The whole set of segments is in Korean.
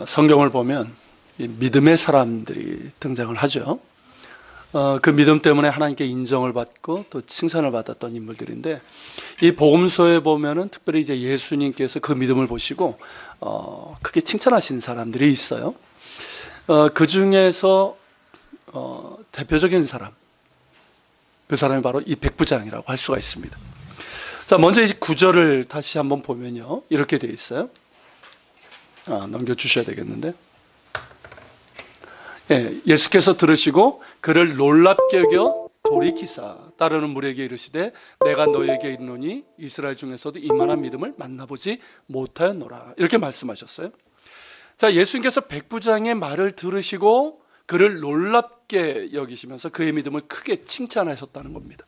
성경을 보면 믿음의 사람들이 등장을 하죠. 그 믿음 때문에 하나님께 인정을 받고 또 칭찬을 받았던 인물들인데, 이 복음서에 보면은 특별히 이제 예수님께서 그 믿음을 보시고 크게 칭찬하신 사람들이 있어요. 그 중에서 대표적인 사람, 그 사람이 바로 이 백부장이라고 할 수가 있습니다. 자, 먼저 이 구절을 다시 한번 보면요, 이렇게 되어 있어요. 넘겨주셔야 되겠는데, 예수께서 들으시고 그를 놀랍게 여겨 돌이키사 따르는 무리에게 이르시되 내가 너에게 이르노니 이스라엘 중에서도 이만한 믿음을 만나보지 못하였노라, 이렇게 말씀하셨어요. 자, 예수님께서 백부장의 말을 들으시고 그를 놀랍게 여기시면서 그의 믿음을 크게 칭찬하셨다는 겁니다.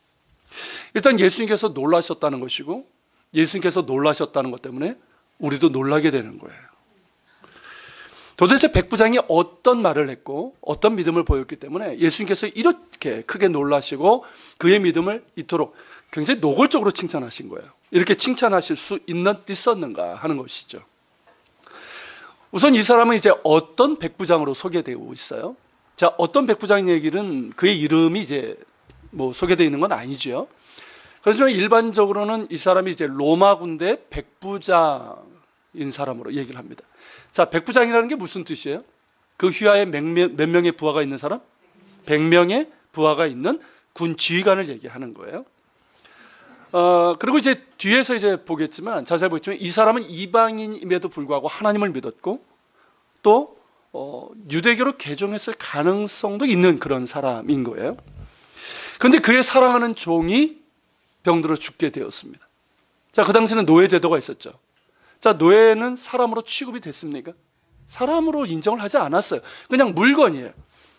일단 예수님께서 놀라셨다는 것이고, 예수님께서 놀라셨다는 것 때문에 우리도 놀라게 되는 거예요. 도대체 백부장이 어떤 말을 했고 어떤 믿음을 보였기 때문에 예수님께서 이렇게 크게 놀라시고 그의 믿음을 이토록 굉장히 노골적으로 칭찬하신 거예요. 이렇게 칭찬하실 수 있었는가 하는 것이죠. 우선 이 사람은 이제 어떤 백부장으로 소개되고 있어요. 자, 어떤 백부장 얘기는 그의 이름이 이제 소개되어 있는 건 아니죠. 그래서 일반적으로는 이 사람이 이제 로마 군대 백부장인 사람으로 얘기를 합니다. 자, 백부장이라는 게 무슨 뜻이에요? 그 휘하에 몇 명의 부하가 있는 사람? 100명의 부하가 있는 군 지휘관을 얘기하는 거예요. 그리고 이제 뒤에서 이제 보겠지만, 자세히 보겠지만, 이 사람은 이방인임에도 불구하고 하나님을 믿었고 또 유대교로 개종했을 가능성도 있는 그런 사람인 거예요. 그런데 그의 사랑하는 종이 병들어 죽게 되었습니다. 자, 그 당시에는 노예 제도가 있었죠. 자, 노예는 사람으로 취급이 됐습니까? 사람으로 인정을 하지 않았어요. 그냥 물건이에요.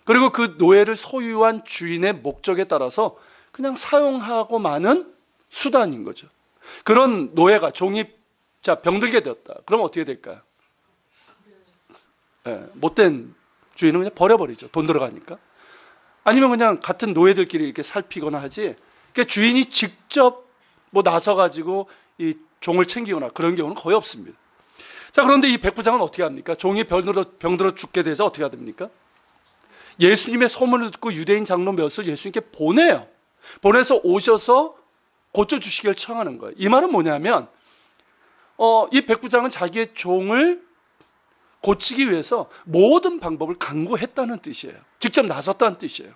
그리고 그 노예를 소유한 주인의 목적에 따라서 그냥 사용하고 마는 수단인 거죠. 그런 노예가, 종이 병들게 되었다. 그럼 어떻게 될까요? 못된 주인은 그냥 버려버리죠. 돈 들어가니까. 아니면 그냥 같은 노예들끼리 이렇게 살피거나 하지, 그러니까 주인이 직접 나서가지고 이 종을 챙기거나 그런 경우는 거의 없습니다. 자, 그런데 이 백부장은 어떻게 합니까? 종이 병들어 죽게 돼서 어떻게 해야 됩니까? 예수님의 소문을 듣고 유대인 장로 몇을 예수님께 보내요. 보내서 오셔서 고쳐주시길 청하는 거예요. 이 말은 뭐냐면, 이 백부장은 자기의 종을 고치기 위해서 모든 방법을 강구했다는 뜻이에요. 직접 나섰다는 뜻이에요.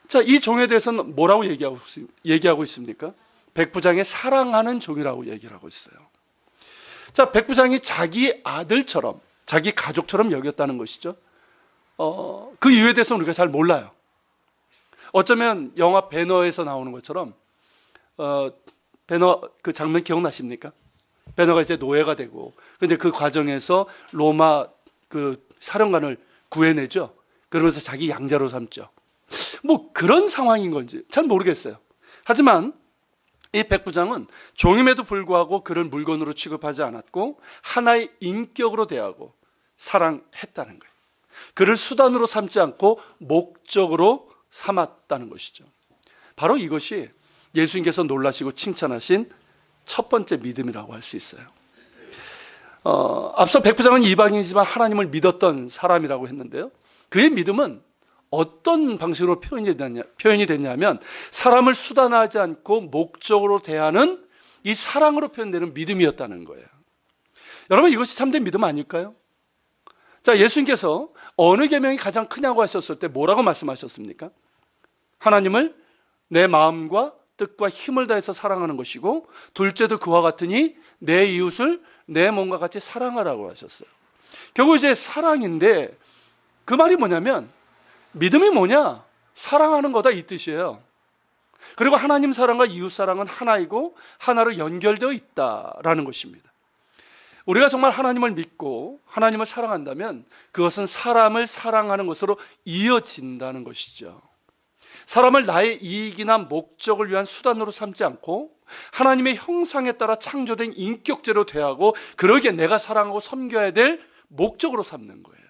자, 이 종에 대해서는 뭐라고 얘기하고 있습니까? 백부장의 사랑하는 종이라고 얘기를 하고 있어요. 자, 백부장이 자기 아들처럼, 자기 가족처럼 여겼다는 것이죠. 그 이유에 대해서는 우리가 잘 몰라요. 어쩌면 영화 배너에서 나오는 것처럼, 배너 그 장면 기억나십니까? 배너가 이제 노예가 되고, 근데 그 과정에서 로마 그 사령관을 구해내죠. 그러면서 자기 양자로 삼죠. 그런 상황인 건지 잘 모르겠어요. 하지만 이 백부장은 종임에도 불구하고 그를 물건으로 취급하지 않았고 하나의 인격으로 대하고 사랑했다는 거예요. 그를 수단으로 삼지 않고 목적으로 삼았다는 것이죠. 바로 이것이 예수님께서 놀라시고 칭찬하신 첫 번째 믿음이라고 할 수 있어요. 앞서 백부장은 이방인이지만 하나님을 믿었던 사람이라고 했는데요, 그의 믿음은 어떤 방식으로 표현이 됐냐면 사람을 수단화하지 않고 목적으로 대하는 이 사랑으로 표현되는 믿음이었다는 거예요. 여러분, 이것이 참된 믿음 아닐까요? 자, 예수님께서 어느 계명이 가장 크냐고 하셨을 때 뭐라고 말씀하셨습니까? 하나님을 내 마음과 뜻과 힘을 다해서 사랑하는 것이고, 둘째도 그와 같으니 내 이웃을 내 몸과 같이 사랑하라고 하셨어요. 결국 이제 사랑인데, 그 말이 뭐냐면 믿음이 뭐냐? 사랑하는 거다, 이 뜻이에요. 그리고 하나님 사랑과 이웃 사랑은 하나이고 하나로 연결되어 있다라는 것입니다. 우리가 정말 하나님을 믿고 하나님을 사랑한다면 그것은 사람을 사랑하는 것으로 이어진다는 것이죠. 사람을 나의 이익이나 목적을 위한 수단으로 삼지 않고 하나님의 형상에 따라 창조된 인격체로 대하고, 그러기에 내가 사랑하고 섬겨야 될 목적으로 삼는 거예요.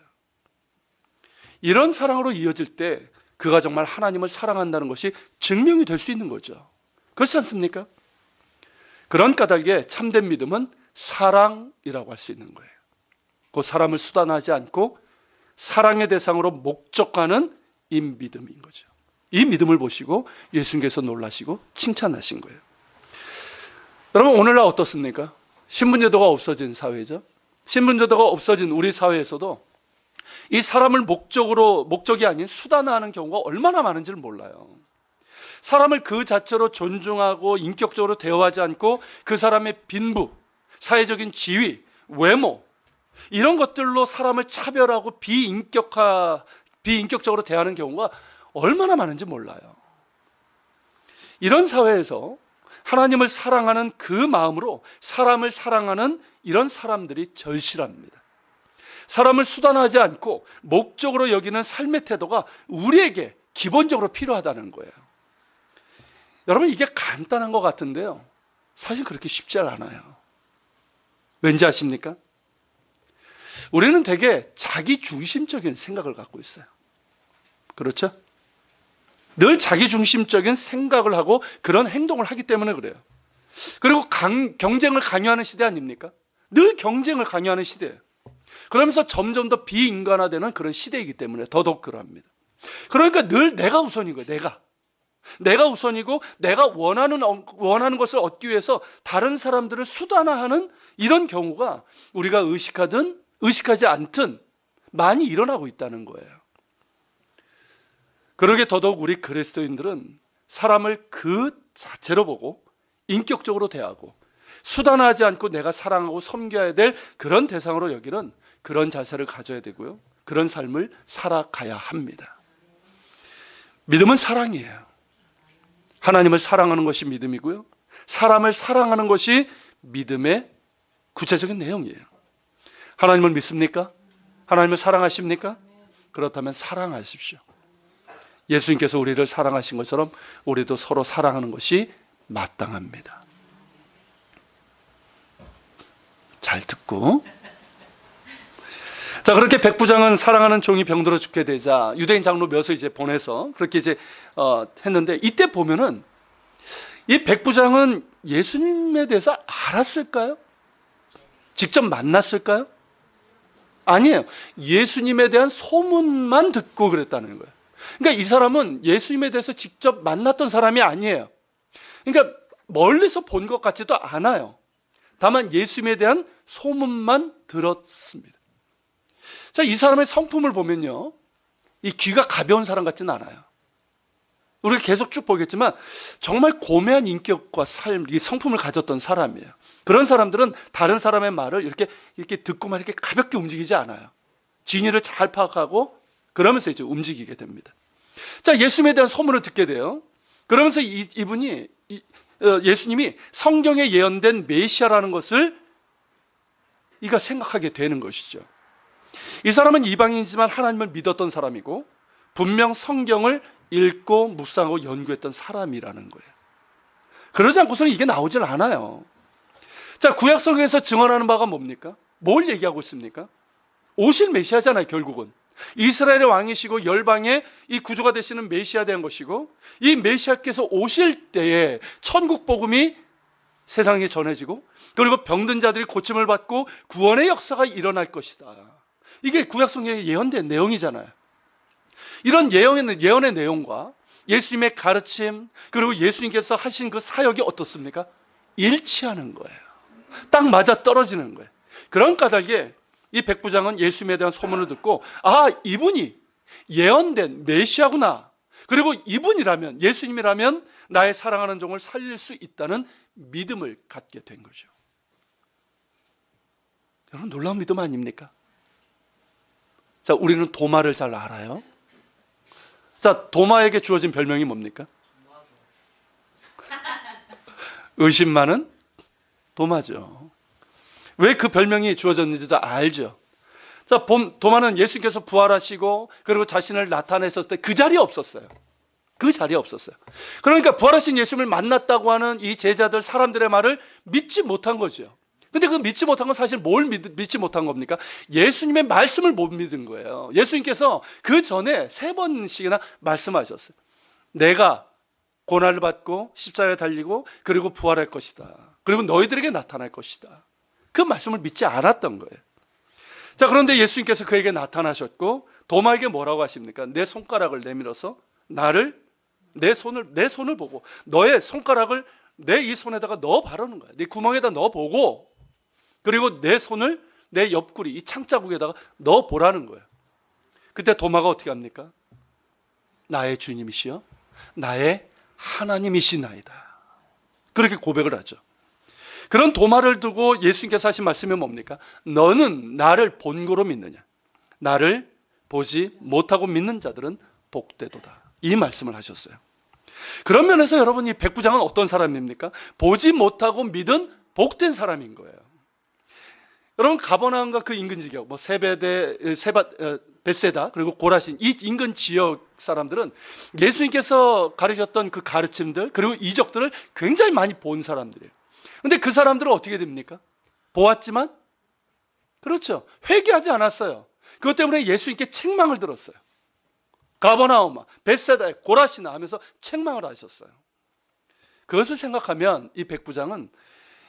이런 사랑으로 이어질 때 그가 정말 하나님을 사랑한다는 것이 증명이 될 수 있는 거죠. 그렇지 않습니까? 그런 까닭에 참된 믿음은 사랑이라고 할 수 있는 거예요. 그 사람을 수단하지 않고 사랑의 대상으로 목적하는 이 믿음인 거죠. 이 믿음을 보시고 예수님께서 놀라시고 칭찬하신 거예요. 여러분, 오늘날 어떻습니까? 신분제도가 없어진 사회죠. 신분제도가 없어진 우리 사회에서도 이 사람을 목적이 아닌 수단화하는 경우가 얼마나 많은지를 몰라요. 사람을 그 자체로 존중하고 인격적으로 대우하지 않고 그 사람의 빈부, 사회적인 지위, 외모, 이런 것들로 사람을 차별하고 비인격적으로 대하는 경우가 얼마나 많은지 몰라요. 이런 사회에서 하나님을 사랑하는 그 마음으로 사람을 사랑하는 이런 사람들이 절실합니다. 사람을 수단화하지 않고 목적으로 여기는 삶의 태도가 우리에게 기본적으로 필요하다는 거예요. 여러분, 이게 간단한 것 같은데요, 사실 그렇게 쉽지 않아요. 왠지 아십니까? 우리는 되게 자기중심적인 생각을 갖고 있어요. 그렇죠? 늘 자기중심적인 생각을 하고 그런 행동을 하기 때문에 그래요. 그리고 경쟁을 강요하는 시대 아닙니까? 늘 경쟁을 강요하는 시대예요. 그러면서 점점 더 비인간화되는 그런 시대이기 때문에 더더욱 그러합니다. 그러니까 늘 내가 우선인 거예요. 내가 우선이고 내가 원하는 것을 얻기 위해서 다른 사람들을 수단화하는 이런 경우가 우리가 의식하든 의식하지 않든 많이 일어나고 있다는 거예요. 그러게 더더욱 우리 그리스도인들은 사람을 그 자체로 보고 인격적으로 대하고 수단화하지 않고 내가 사랑하고 섬겨야 될 그런 대상으로 여기는 그런 자세를 가져야 되고요, 그런 삶을 살아가야 합니다. 믿음은 사랑이에요. 하나님을 사랑하는 것이 믿음이고요, 사람을 사랑하는 것이 믿음의 구체적인 내용이에요. 하나님을 믿습니까? 하나님을 사랑하십니까? 그렇다면 사랑하십시오. 예수님께서 우리를 사랑하신 것처럼 우리도 서로 사랑하는 것이 마땅합니다. 잘 듣고, 자, 그렇게 백부장은 사랑하는 종이 병들어 죽게 되자 유대인 장로 몇을 이제 보내서 그렇게 이제 했는데, 이때 보면은 이 백부장은 예수님에 대해서 알았을까요? 직접 만났을까요? 아니에요. 예수님에 대한 소문만 듣고 그랬다는 거예요. 그러니까 이 사람은 예수님에 대해서 직접 만났던 사람이 아니에요. 그러니까 멀리서 본 것 같지도 않아요. 다만 예수님에 대한 소문만 들었습니다. 자, 이 사람의 성품을 보면요, 이 귀가 가벼운 사람 같지는 않아요. 우리가 계속 쭉 보겠지만 정말 고매한 인격과 삶, 이 성품을 가졌던 사람이에요. 그런 사람들은 다른 사람의 말을 이렇게 듣고만 이렇게 가볍게 움직이지 않아요. 진위를 잘 파악하고 그러면서 이제 움직이게 됩니다. 자, 예수님에 대한 소문을 듣게 돼요. 그러면서 이분이 예수님이 성경에 예언된 메시아라는 것을 이가 생각하게 되는 것이죠. 이 사람은 이방인이지만 하나님을 믿었던 사람이고 분명 성경을 읽고 묵상하고 연구했던 사람이라는 거예요. 그러지 않고서는 이게 나오질 않아요. 자, 구약성경에서 증언하는 바가 뭡니까? 뭘 얘기하고 있습니까? 오실 메시아잖아요. 결국은 이스라엘의 왕이시고 열방의 이 구주가 되시는 메시아에 대한 것이고, 이 메시아께서 오실 때에 천국 복음이 세상에 전해지고, 그리고 병든 자들이 고침을 받고 구원의 역사가 일어날 것이다. 이게 구약성경에 예언된 내용이잖아요. 이런 예언의 내용과 예수님의 가르침, 그리고 예수님께서 하신 그 사역이 어떻습니까? 일치하는 거예요. 딱 맞아 떨어지는 거예요. 그런 까닭에 이 백부장은 예수님에 대한 소문을 듣고, 아, 이분이 예언된 메시아구나, 그리고 이분이라면, 예수님이라면 나의 사랑하는 종을 살릴 수 있다는 믿음을 갖게 된 거죠. 여러분, 놀라운 믿음 아닙니까? 자, 우리는 도마를 잘 알아요. 자, 도마에게 주어진 별명이 뭡니까? 의심 많은 도마죠. 왜 그 별명이 주어졌는지도 알죠. 자, 도마는 예수님께서 부활하시고 그리고 자신을 나타내셨을 때 그 자리에 없었어요. 그 자리에 없었어요. 그러니까 부활하신 예수님을 만났다고 하는 이 제자들, 사람들의 말을 믿지 못한 거죠. 근데 그 믿지 못한 건 사실 뭘 믿지 못한 겁니까? 예수님의 말씀을 못 믿은 거예요. 예수님께서 그 전에 3번씩이나 말씀하셨어요. 내가 고난을 받고 십자가에 달리고 그리고 부활할 것이다. 그리고 너희들에게 나타날 것이다. 그 말씀을 믿지 않았던 거예요. 자, 그런데 예수님께서 그에게 나타나셨고 도마에게 뭐라고 하십니까? 내 손가락을 내밀어서 내 손을 보고 너의 손가락을 내 이 손에다가 넣어 바르는 거야. 네 구멍에다 넣어 보고, 그리고 내 손을 내 옆구리 이 창자국에다가 넣어 보라는 거예요. 그때 도마가 어떻게 합니까? 나의 주님이시여 나의 하나님이시나이다, 그렇게 고백을 하죠. 그런 도마를 두고 예수님께서 하신 말씀이 뭡니까? 너는 나를 본고로 믿느냐? 나를 보지 못하고 믿는 자들은 복되도다, 이 말씀을 하셨어요. 그런 면에서 여러분, 이 백부장은 어떤 사람입니까? 보지 못하고 믿은 복된 사람인 거예요. 여러분, 가버나움과 그 인근 지역, 벳세다 그리고 고라신, 이 인근 지역 사람들은 예수님께서 가르쳤던 그 가르침들 그리고 이적들을 굉장히 많이 본 사람들이에요. 근데 그 사람들은 어떻게 됩니까? 보았지만, 그렇죠, 회개하지 않았어요. 그것 때문에 예수님께 책망을 들었어요. 가버나움아, 벳세다에, 고라시나 하면서 책망을 하셨어요. 그것을 생각하면 이 백부장은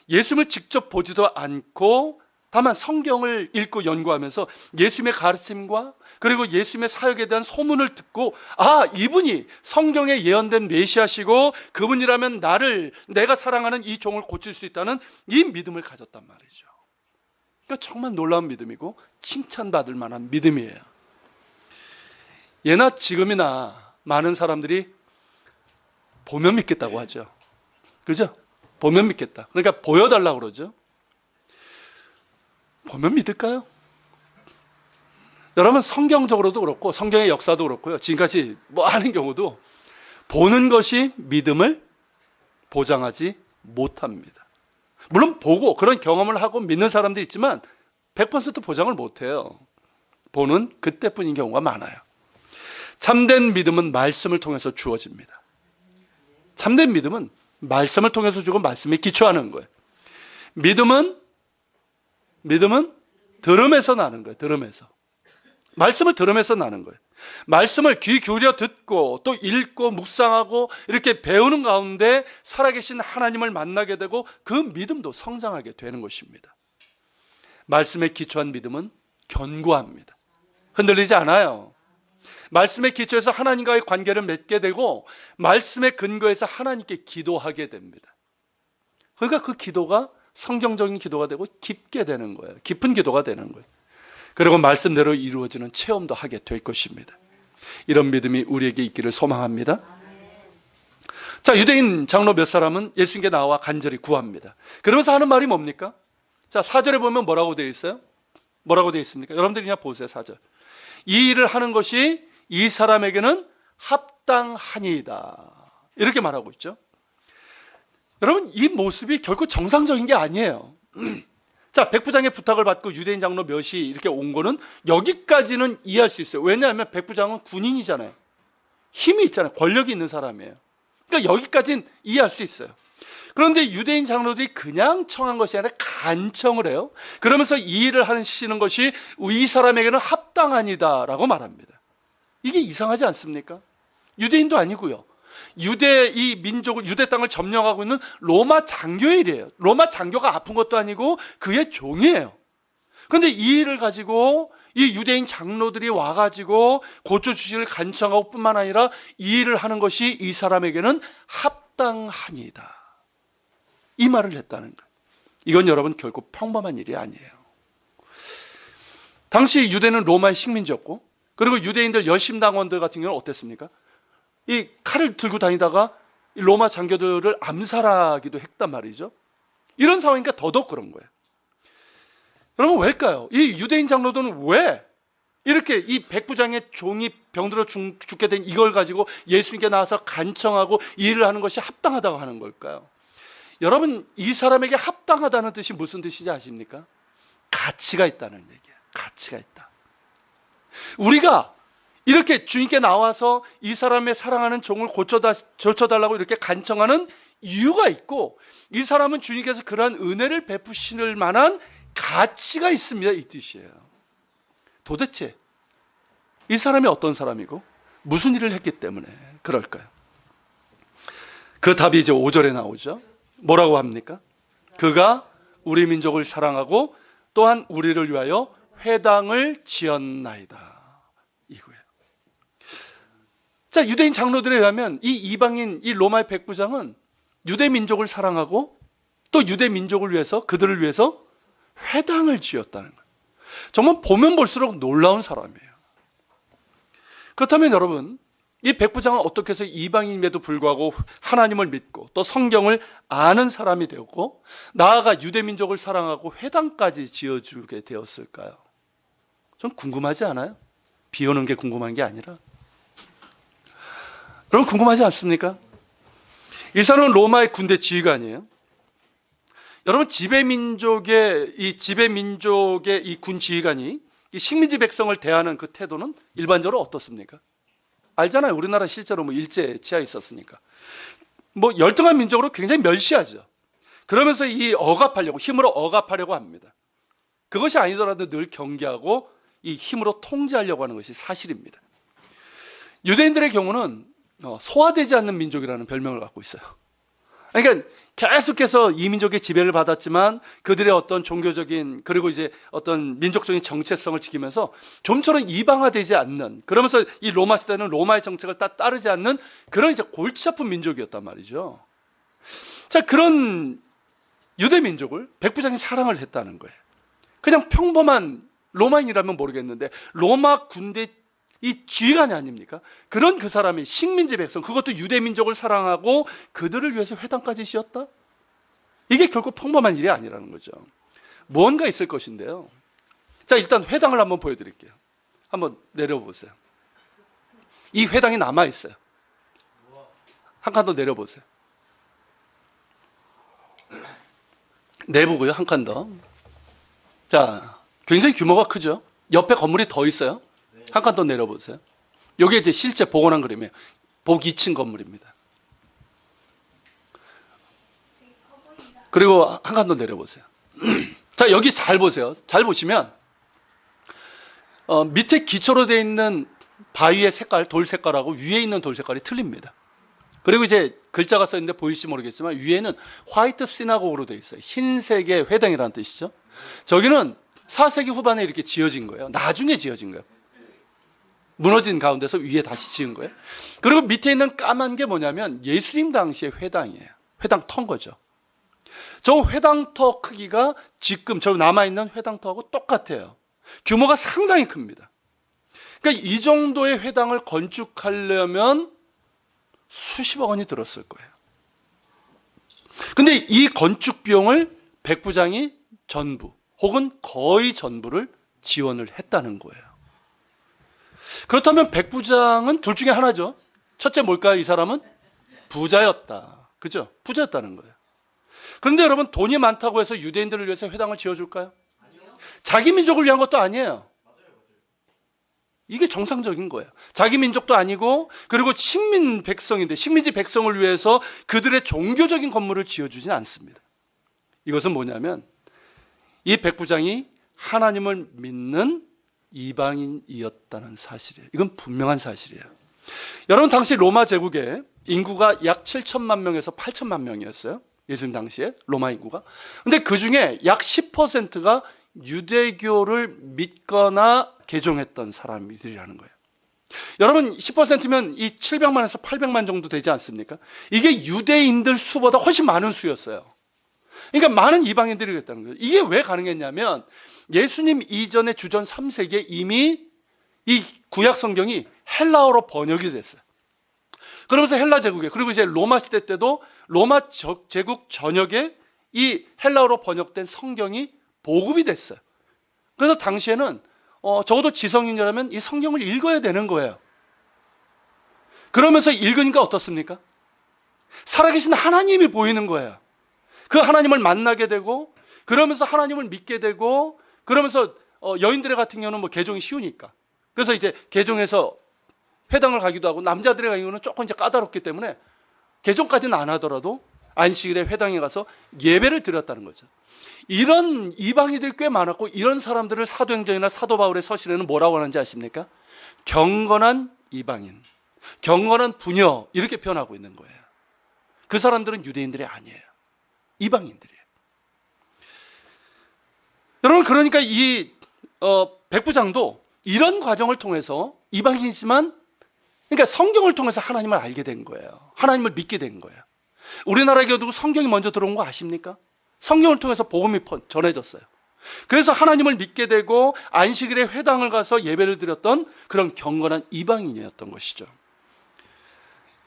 예수님을 직접 보지도 않고 다만 성경을 읽고 연구하면서 예수님의 가르침과 그리고 예수님의 사역에 대한 소문을 듣고, 아, 이분이 성경에 예언된 메시아시고 그분이라면 내가 사랑하는 이 종을 고칠 수 있다는 이 믿음을 가졌단 말이죠. 그러니까 정말 놀라운 믿음이고 칭찬받을 만한 믿음이에요. 예나 지금이나 많은 사람들이 보면 믿겠다고 하죠. 그죠? 보면 믿겠다. 그러니까 보여달라고 그러죠. 보면 믿을까요? 여러분, 성경적으로도 그렇고 성경의 역사도 그렇고요, 지금까지 뭐 하는 경우도 보는 것이 믿음을 보장하지 못합니다. 물론 보고 그런 경험을 하고 믿는 사람도 있지만 100% 보장을 못해요. 보는 그때뿐인 경우가 많아요. 참된 믿음은 말씀을 통해서 주어집니다. 참된 믿음은 말씀을 통해서 주고 말씀에 기초하는 거예요. 믿음은 들음에서 나는 거예요. 들음에서. 말씀을 들음에서 나는 거예요. 말씀을 귀 기울여 듣고 또 읽고 묵상하고 이렇게 배우는 가운데 살아계신 하나님을 만나게 되고 그 믿음도 성장하게 되는 것입니다. 말씀에 기초한 믿음은 견고합니다. 흔들리지 않아요. 말씀에 기초해서 하나님과의 관계를 맺게 되고 말씀의 근거에서 하나님께 기도하게 됩니다. 그러니까 그 기도가 성경적인 기도가 되고 깊게 되는 거예요. 깊은 기도가 되는 거예요. 그리고 말씀대로 이루어지는 체험도 하게 될 것입니다. 이런 믿음이 우리에게 있기를 소망합니다. 자, 유대인 장로 몇 사람은 예수님께 나와 간절히 구합니다. 그러면서 하는 말이 뭡니까? 자, 4절에 보면 뭐라고 되어 있어요? 뭐라고 되어 있습니까? 여러분들이 그냥 보세요. 4절. 이 일을 하는 것이 이 사람에게는 합당하니이다, 이렇게 말하고 있죠. 여러분, 이 모습이 결코 정상적인 게 아니에요. 자, 백부장의 부탁을 받고 유대인 장로 몇이 이렇게 온 거는 여기까지는 이해할 수 있어요. 왜냐하면 백부장은 군인이잖아요. 힘이 있잖아요. 권력이 있는 사람이에요. 그러니까 여기까지는 이해할 수 있어요. 그런데 유대인 장로들이 그냥 청한 것이 아니라 간청을 해요. 그러면서 이 일을 하시는 것이 이 사람에게는 합당하니다라고 말합니다. 이게 이상하지 않습니까? 유대인도 아니고요, 이 민족을, 유대 땅을 점령하고 있는 로마 장교의 일이에요. 로마 장교가 아픈 것도 아니고 그의 종이에요. 그런데 이 일을 가지고 이 유대인 장로들이 와가지고 고쳐주시기를 간청하고 뿐만 아니라 이 일을 하는 것이 이 사람에게는 합당하니이다, 이 말을 했다는 거예요. 이건 여러분 결코 평범한 일이 아니에요. 당시 유대는 로마의 식민지였고, 그리고 유대인들 열심당원들 같은 경우는 어땠습니까? 이 칼을 들고 다니다가 로마 장교들을 암살하기도 했단 말이죠. 이런 상황이니까 더더욱 그런 거예요. 여러분, 왜일까요? 이 유대인 장로들은 왜 이렇게 이 백부장의 종이 병들어 죽게 된 이걸 가지고 예수님께 나와서 간청하고 이 일을 하는 것이 합당하다고 하는 걸까요? 여러분, 이 사람에게 합당하다는 뜻이 무슨 뜻인지 아십니까? 가치가 있다는 얘기예요. 가치가 있다. 우리가 이렇게 주님께 나와서 이 사람의 사랑하는 종을 고쳐달라고 이렇게 간청하는 이유가 있고, 이 사람은 주님께서 그러한 은혜를 베푸실 만한 가치가 있습니다, 이 뜻이에요. 도대체 이 사람이 어떤 사람이고 무슨 일을 했기 때문에 그럴까요? 그 답이 이제 5절에 나오죠. 뭐라고 합니까? 그가 우리 민족을 사랑하고 또한 우리를 위하여 회당을 지었나이다 이거예요. 자, 유대인 장로들에 의하면 이 이방인, 이 로마의 백부장은 유대 민족을 사랑하고 또 유대 민족을 위해서, 그들을 위해서 회당을 지었다는 거예요. 정말 보면 볼수록 놀라운 사람이에요. 그렇다면 여러분, 이 백부장은 어떻게 해서 이방인임에도 불구하고 하나님을 믿고 또 성경을 아는 사람이 되었고 나아가 유대 민족을 사랑하고 회당까지 지어주게 되었을까요? 좀 궁금하지 않아요? 비 오는 게 궁금한 게 아니라. 여러분 궁금하지 않습니까? 이 사람은 로마의 군대 지휘관이에요. 여러분 지배민족의 이 군 지휘관이 이 식민지 백성을 대하는 그 태도는 일반적으로 어떻습니까? 알잖아요. 우리나라 실제로 뭐 일제 치하에 있었으니까. 뭐 열등한 민족으로 굉장히 멸시하죠. 그러면서 이 억압하려고, 힘으로 억압하려고 합니다. 그것이 아니더라도 늘 경계하고 이 힘으로 통제하려고 하는 것이 사실입니다. 유대인들의 경우는 소화되지 않는 민족이라는 별명을 갖고 있어요. 그러니까 계속해서 이 민족의 지배를 받았지만 그들의 어떤 종교적인 그리고 이제 어떤 민족적인 정체성을 지키면서 좀처럼 이방화되지 않는, 그러면서 이 로마 시대는 로마의 정책을 따르지 않는 그런 이제 골치 아픈 민족이었단 말이죠. 자, 그런 유대 민족을 백부장이 사랑을 했다는 거예요. 그냥 평범한 로마인이라면 모르겠는데 로마 군대 이 지휘관이 아닙니까? 그런 그 사람이 식민지 백성, 그것도 유대 민족을 사랑하고 그들을 위해서 회당까지 지었다? 이게 결코 평범한 일이 아니라는 거죠. 뭔가 있을 것인데요. 자, 일단 회당을 한번 보여드릴게요. 한번 내려보세요. 이 회당이 남아있어요. 한 칸 더 내려보세요. 내보고요, 한 칸 더. 자, 굉장히 규모가 크죠? 옆에 건물이 더 있어요. 한 칸 더 내려보세요. 이게 이제 실제 복원한 그림이에요. 복 2층 건물입니다. 그리고 한 칸 더 내려보세요. 자, 여기 잘 보세요. 잘 보시면 밑에 기초로 되어 있는 바위의 색깔, 돌 색깔하고 위에 있는 돌 색깔이 틀립니다. 그리고 이제 글자가 써 있는데 보일지 모르겠지만 위에는 화이트 시나고그로 되어 있어요. 흰색의 회당이라는 뜻이죠. 저기는 4세기 후반에 이렇게 지어진 거예요. 나중에 지어진 거예요. 무너진 가운데서 위에 다시 지은 거예요. 그리고 밑에 있는 까만 게 뭐냐면 예수님 당시의 회당이에요. 회당터인 거죠. 저 회당터 크기가 지금 저 남아있는 회당터하고 똑같아요. 규모가 상당히 큽니다. 그러니까 이 정도의 회당을 건축하려면 수십억 원이 들었을 거예요. 근데 이 건축 비용을 백부장이 전부 혹은 거의 전부를 지원을 했다는 거예요. 그렇다면 백부장은 둘 중에 하나죠. 첫째 뭘까요? 이 사람은 부자였다. 그죠? 부자였다는 거예요. 그런데 여러분 돈이 많다고 해서 유대인들을 위해서 회당을 지어줄까요? 자기 민족을 위한 것도 아니에요. 이게 정상적인 거예요. 자기 민족도 아니고 그리고 식민 백성인데 식민지 백성을 위해서 그들의 종교적인 건물을 지어주진 않습니다. 이것은 뭐냐면 이 백부장이 하나님을 믿는 이방인이었다는 사실이에요. 이건 분명한 사실이에요. 여러분 당시 로마 제국에 인구가 약 7천만 명에서 8천만 명이었어요. 예수님 당시에 로마 인구가. 근데 그 중에 약 10%가 유대교를 믿거나 개종했던 사람들이라는 거예요. 여러분 10%면 이 700만에서 800만 정도 되지 않습니까? 이게 유대인들 수보다 훨씬 많은 수였어요. 그러니까 많은 이방인들이 그랬다는 거예요. 이게 왜 가능했냐면 예수님 이전의 주전 3세기에 이미 이 구약 성경이 헬라어로 번역이 됐어요. 그러면서 헬라 제국에 그리고 이제 로마 시대 때도 로마 제국 전역에 이 헬라어로 번역된 성경이 보급이 됐어요. 그래서 당시에는 적어도 지성인이라면 이 성경을 읽어야 되는 거예요. 그러면서 읽으니까 어떻습니까? 살아계신 하나님이 보이는 거예요. 그 하나님을 만나게 되고 그러면서 하나님을 믿게 되고 그러면서 여인들의 같은 경우는 뭐 개종이 쉬우니까 그래서 이제 개종해서 회당을 가기도 하고 남자들의 경우는 조금 이제 까다롭기 때문에 개종까지는 안 하더라도 안식일에 회당에 가서 예배를 드렸다는 거죠. 이런 이방인들이 꽤 많았고 이런 사람들을 사도행전이나 사도 바울의 서신에는 뭐라고 하는지 아십니까? 경건한 이방인, 경건한 부녀 이렇게 표현하고 있는 거예요. 그 사람들은 유대인들이 아니에요. 이방인들이에요. 여러분 그러니까 이 백부장도 이런 과정을 통해서 이방인이지만 그러니까 성경을 통해서 하나님을 알게 된 거예요. 하나님을 믿게 된 거예요. 우리나라 교회도 성경이 먼저 들어온 거 아십니까? 성경을 통해서 복음이 전해졌어요. 그래서 하나님을 믿게 되고 안식일에 회당을 가서 예배를 드렸던 그런 경건한 이방인이었던 것이죠.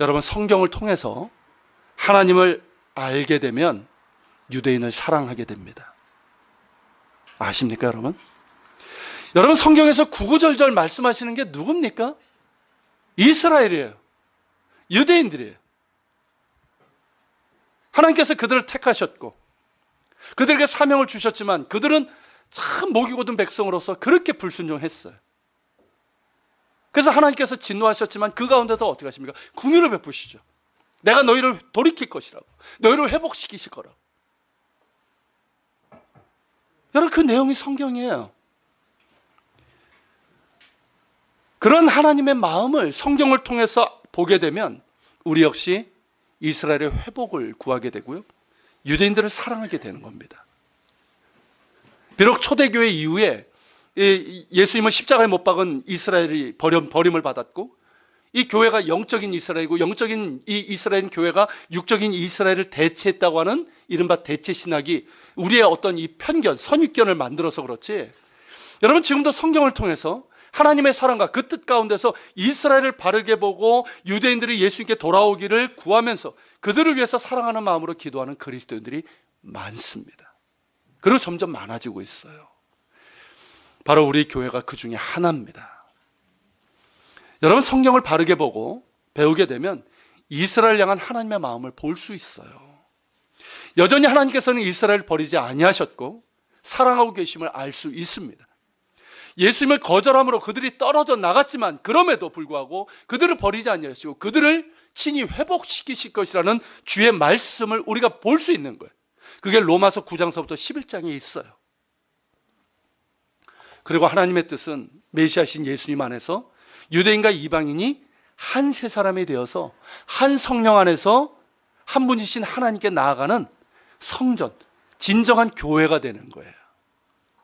여러분, 성경을 통해서 하나님을 알게 되면 유대인을 사랑하게 됩니다. 아십니까, 여러분? 여러분, 성경에서 구구절절 말씀하시는 게 누굽니까? 이스라엘이에요. 유대인들이에요. 하나님께서 그들을 택하셨고 그들에게 사명을 주셨지만 그들은 참 목이 곧은 백성으로서 그렇게 불순종했어요. 그래서 하나님께서 진노하셨지만 그 가운데서 어떻게 하십니까? 긍휼을 베푸시죠. 내가 너희를 돌이킬 것이라고, 너희를 회복시키실 거라고. 여러분, 그 내용이 성경이에요. 그런 하나님의 마음을 성경을 통해서 보게 되면 우리 역시 이스라엘의 회복을 구하게 되고요, 유대인들을 사랑하게 되는 겁니다. 비록 초대교회 이후에 예수님을 십자가에 못 박은 이스라엘이 버림을 받았고, 이 교회가 영적인 이스라엘이고 영적인 이 이스라엘 교회가 육적인 이스라엘을 대체했다고 하는 이른바 대체 신학이 우리의 어떤 이 편견, 선입견을 만들어서 그렇지, 여러분, 지금도 성경을 통해서 하나님의 사랑과 그 뜻 가운데서 이스라엘을 바르게 보고 유대인들이 예수님께 돌아오기를 구하면서 그들을 위해서 사랑하는 마음으로 기도하는 그리스도인들이 많습니다. 그리고 점점 많아지고 있어요. 바로 우리 교회가 그 중에 하나입니다. 여러분, 성경을 바르게 보고 배우게 되면 이스라엘 향한 하나님의 마음을 볼 수 있어요. 여전히 하나님께서는 이스라엘을 버리지 아니하셨고 사랑하고 계심을 알 수 있습니다. 예수님을 거절함으로 그들이 떨어져 나갔지만 그럼에도 불구하고 그들을 버리지 아니하시고 그들을 친히 회복시키실 것이라는 주의 말씀을 우리가 볼 수 있는 거예요. 그게 로마서 9장서부터 11장에 있어요. 그리고 하나님의 뜻은 메시아신 예수님 안에서 유대인과 이방인이 한 세 사람이 되어서 한 성령 안에서 한 분이신 하나님께 나아가는 성전, 진정한 교회가 되는 거예요.